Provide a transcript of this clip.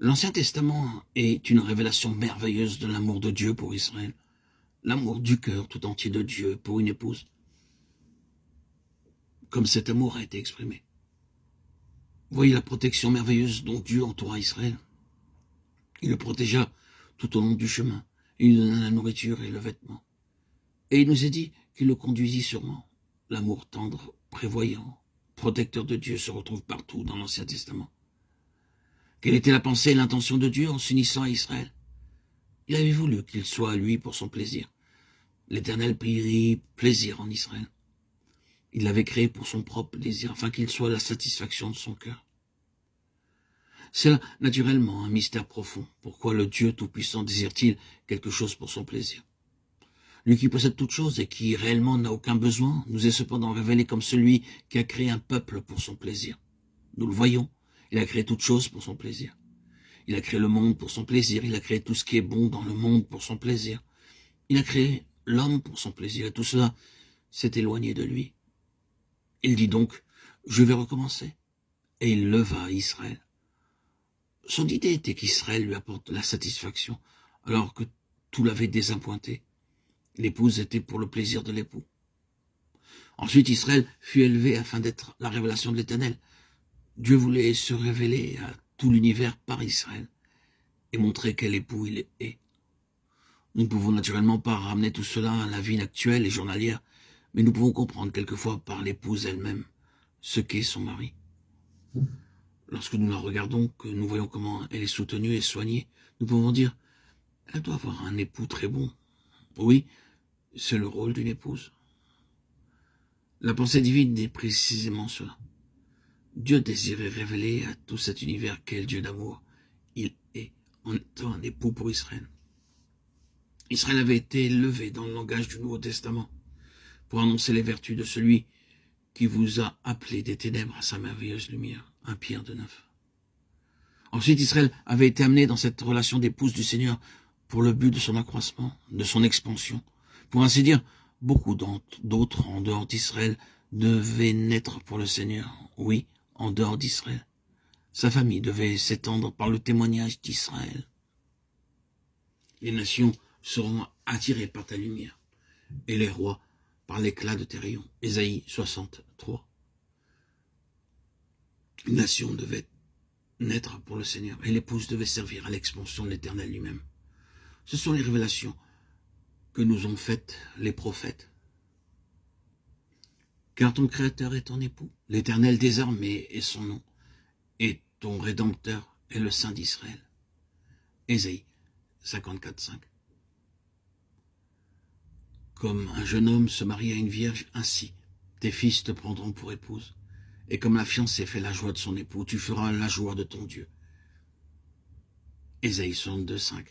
L'Ancien Testament est une révélation merveilleuse de l'amour de Dieu pour Israël, l'amour du cœur tout entier de Dieu pour une épouse, comme cet amour a été exprimé. Voyez la protection merveilleuse dont Dieu entoura Israël. Il le protégea tout au long du chemin, il lui donna la nourriture et le vêtement. Et il nous a dit qu'il le conduisit sûrement. L'amour tendre, prévoyant, protecteur de Dieu se retrouve partout dans l'Ancien Testament. Quelle était la pensée et l'intention de Dieu en s'unissant à Israël? Il avait voulu qu'il soit à lui pour son plaisir. L'Éternel prit plaisir en Israël. Il l'avait créé pour son propre plaisir, afin qu'il soit la satisfaction de son cœur. C'est là, naturellement, un mystère profond. Pourquoi le Dieu Tout-Puissant désire-t-il quelque chose pour son plaisir? Lui qui possède toutes choses et qui réellement n'a aucun besoin, nous est cependant révélé comme celui qui a créé un peuple pour son plaisir. Nous le voyons, il a créé toutes choses pour son plaisir. Il a créé le monde pour son plaisir, il a créé tout ce qui est bon dans le monde pour son plaisir. Il a créé l'homme pour son plaisir, et tout cela s'est éloigné de lui. Il dit donc, je vais recommencer. Et il leva Israël. Son idée était qu'Israël lui apporte la satisfaction, alors que tout l'avait désappointé. L'épouse était pour le plaisir de l'époux. Ensuite, Israël fut élevé afin d'être la révélation de l'Éternel. Dieu voulait se révéler à tout l'univers par Israël et montrer quel époux il est. Nous ne pouvons naturellement pas ramener tout cela à la vie actuelle et journalière, mais nous pouvons comprendre quelquefois par l'épouse elle-même ce qu'est son mari. Lorsque nous la regardons, que nous voyons comment elle est soutenue et soignée, nous pouvons dire, elle doit avoir un époux très bon. Oui, c'est le rôle d'une épouse. La pensée divine est précisément cela. Dieu désirait révéler à tout cet univers qu'est le Dieu d'amour. Il est en étant un époux pour Israël. Israël avait été élevé dans le langage du Nouveau Testament pour annoncer les vertus de celui qui vous a appelé des ténèbres à sa merveilleuse lumière. 1 Pierre 2,9. Ensuite, Israël avait été amené dans cette relation d'épouse du Seigneur pour le but de son accroissement, de son expansion. Pour ainsi dire, beaucoup d'autres en dehors d'Israël devaient naître pour le Seigneur. Oui, en dehors d'Israël. Sa famille devait s'étendre par le témoignage d'Israël. Les nations seront attirées par ta lumière, et les rois par l'éclat de tes rayons. Ésaïe 63. Une nation devait naître pour le Seigneur, et l'épouse devait servir à l'expansion de l'Éternel lui-même. Ce sont les révélations que nous ont faites les prophètes. Car ton Créateur est ton époux, l'Éternel des armées est son nom, et ton Rédempteur est le Saint d'Israël. Ésaïe 54,5. Comme un jeune homme se marie à une vierge, ainsi tes fils te prendront pour épouse. Et comme la fiancée fait la joie de son époux, tu feras la joie de ton Dieu. Ésaïe 62,5.